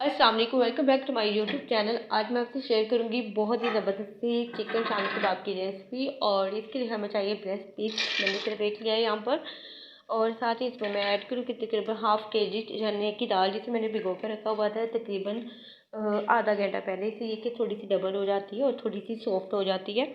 अस्सलाम वालेकुम, welcome back to my YouTube channel. आज मैं आपसे शेयर करूंगी बहुत ही ज़बरदस्त सी चिकन शामी कबाब की रेसिपी। और इसके लिए हमें चाहिए ब्रेस्ट पीस। मैंने सिर्फ एक लिया है यहाँ पर। और साथ ही इसमें मैं ऐड करूँगी तकरीबन हाफ़ केजी चने की दाल, जिसे मैंने भिगो कर रखा हुआ था तकरीबन आधा घंटा पहले से। ये कि थोड़ी सी डबल हो जाती है और थोड़ी सी सॉफ्ट हो जाती है।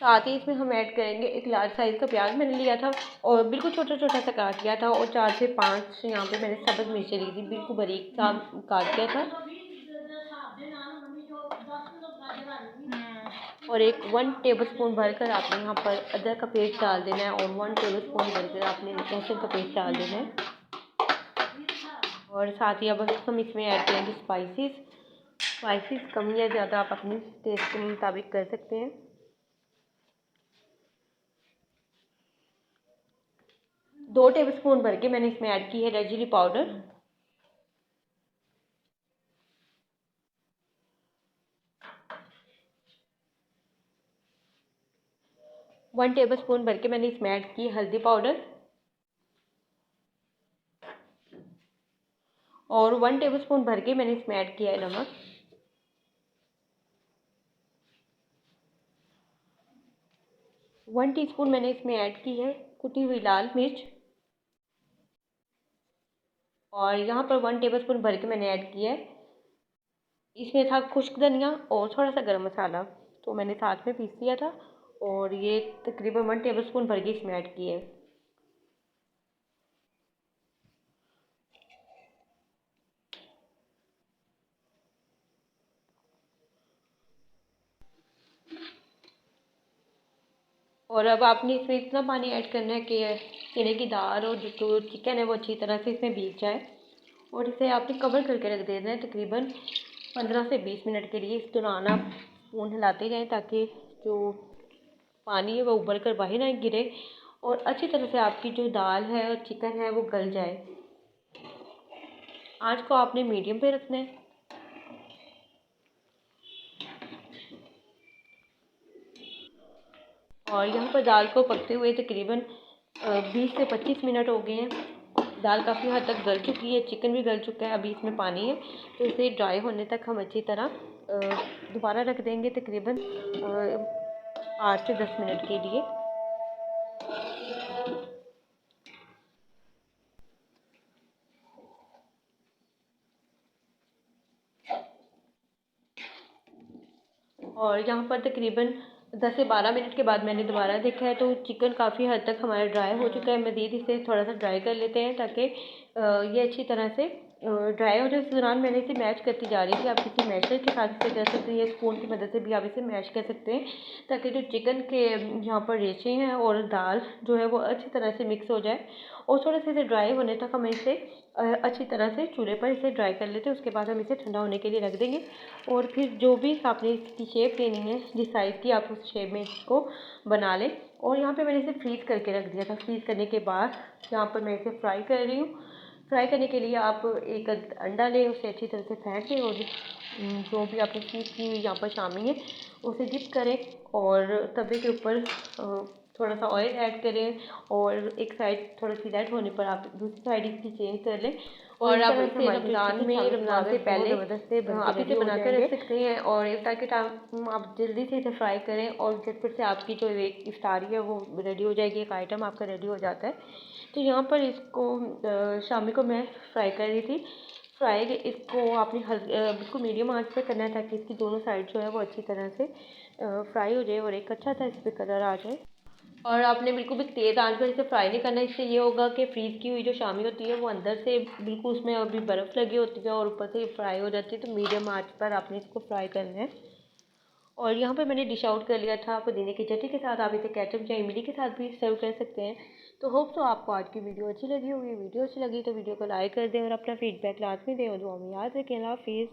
साथ ही इसमें हम ऐड करेंगे एक लार्ज साइज़ का प्याज मैंने लिया था और बिल्कुल छोटा छोटा सा काट लिया था। और 4 से 5 यहाँ पे मैंने सब्ज़ मिर्चें ली थी, बिल्कुल बारीक सा काट लिया था। और एक 1 टेबलस्पून भरकर आपने यहाँ पर अदरक का पेस्ट डाल देना है और 1 टेबलस्पून भरकर आपने लहसुन का पेस्ट डाल देना है। और साथ ही अब हम इसमें ऐड करेंगे स्पाइसेस कम या ज़्यादा आप अपने टेस्ट के मुताबिक कर सकते हैं। 2 टेबलस्पून भर के मैंने इसमें ऐड की है रेड चिली पाउडर। 1 टेबलस्पून भर के मैंने इसमें ऐड की हल्दी पाउडर। और 1 टेबलस्पून भर के मैंने इसमें ऐड किया है नमक। 1 टीस्पून मैंने इसमें ऐड की है कुटी हुई लाल मिर्च। और यहाँ पर 1 टेबलस्पून भर के मैंने ऐड किया है, इसमें था खुश्क धनिया और थोड़ा सा गरम मसाला, तो मैंने साथ में पीस लिया था। और ये तकरीबन 1 टेबलस्पून भर के इसमें ऐड किए। और अब आपने इसमें इतना पानी ऐड करना है कि चने की दाल और जो चिकन है वो अच्छी तरह से इसमें भीग जाए। और इसे आपने कवर करके रख देना है तकरीबन 15 से 20 मिनट के लिए। इस दौरान आप स्पून हिलाते जाएं ताकि जो पानी है वो उबल कर बाहर ना गिरे और अच्छी तरह से आपकी जो दाल है और चिकन है वो गल जाए। आंच को आपने मीडियम पे रखना है। और यहाँ पर दाल को पकते हुए तकरीबन 20 से 25 मिनट हो गए हैं। दाल काफ़ी हद तक गल चुकी है, चिकन भी गल चुका है, अभी इसमें पानी है। तो इसे ड्राई होने तक हम अच्छी तरह दोबारा रख देंगे तकरीबन 8 से 10 मिनट के लिए। और यहाँ पर तकरीबन 10 से 12 मिनट के बाद मैंने दोबारा देखा है तो चिकन काफ़ी हद तक हमारा ड्राई हो चुका है। मज़ीद इसे थोड़ा सा ड्राई कर लेते हैं ताकि ये अच्छी तरह से ड्राई हो जाए। इस दौरान मैंने इसे मैश करती जा रही थी। आप किसी मैशर के साथ इसे कर सकते हैं, स्पून की मदद से भी आप इसे मैश कर सकते हैं ताकि जो चिकन के यहाँ पर रेशे हैं और दाल जो है वो अच्छी तरह से मिक्स हो जाए। और थोड़ा सा इसे ड्राई होने तक हम इसे अच्छी तरह से चूल्हे पर इसे ड्राई कर लेते हैं। उसके बाद हम इसे ठंडा होने के लिए रख देंगे। और फिर जो भी आपने इसकी शेप देनी है, जिस साइज़ की आप उस शेप में इसको बना लें। और यहाँ पे मैंने इसे फ्रीज़ करके रख दिया था। फ्रीज़ करने के बाद यहाँ पर मैं इसे फ्राई कर रही हूँ। फ्राई करने के लिए आप एक अंडा लें, उसे अच्छी तरह से फेंट लें और जो भी आपने फ्रीज़ की हुई यहाँ पर शामी है उसे डिप करें और तवे के ऊपर थोड़ा सा ऑयल ऐड करें। और एक साइड थोड़ा सी रेड होने पर आप दूसरी साइड इसकी चेंज कर लें। और आप इसे रमज़ान से पहले आप इसे बना कर रख सकते हैं। और ताकि आप जल्दी से इसे फ्राई करें और झटपट से आपकी जो एक इफ्तारी है वो रेडी हो जाएगी, एक आइटम आपका रेडी हो जाता है। तो यहाँ पर इसको शामी को मैं फ्राई कर रही थी। फ्राई इसको आपने बिल्कुल मीडियम आंच पे करना है ताकि इसकी दोनों साइड जो है वो अच्छी तरह से फ्राई हो जाए और एक अच्छा सा इस पर कलर आ जाए। और आपने बिल्कुल भी तेज़ आंच पर इसे फ्राई नहीं करना। इससे ये होगा कि फ्रीज़ की हुई जो शामी होती है वो अंदर से बिल्कुल उसमें अभी बर्फ़ लगी होती है और ऊपर से फ्राई हो जाती है। तो मीडियम आंच पर आपने इसको फ्राई करना है। और यहाँ पर मैंने डिश आउट कर लिया था पुदीने की चटनी के साथ। आप इसे केचप या इमली के साथ भी सर्व कर सकते हैं। तो होप सो आपको आज की वीडियो अच्छी लगी होगी। वीडियो अच्छी लगी तो वीडियो को लाइक कर दें और अपना फीडबैक लाजमी दें और दुआ में याद रखें। अल्लाह हाफिज़।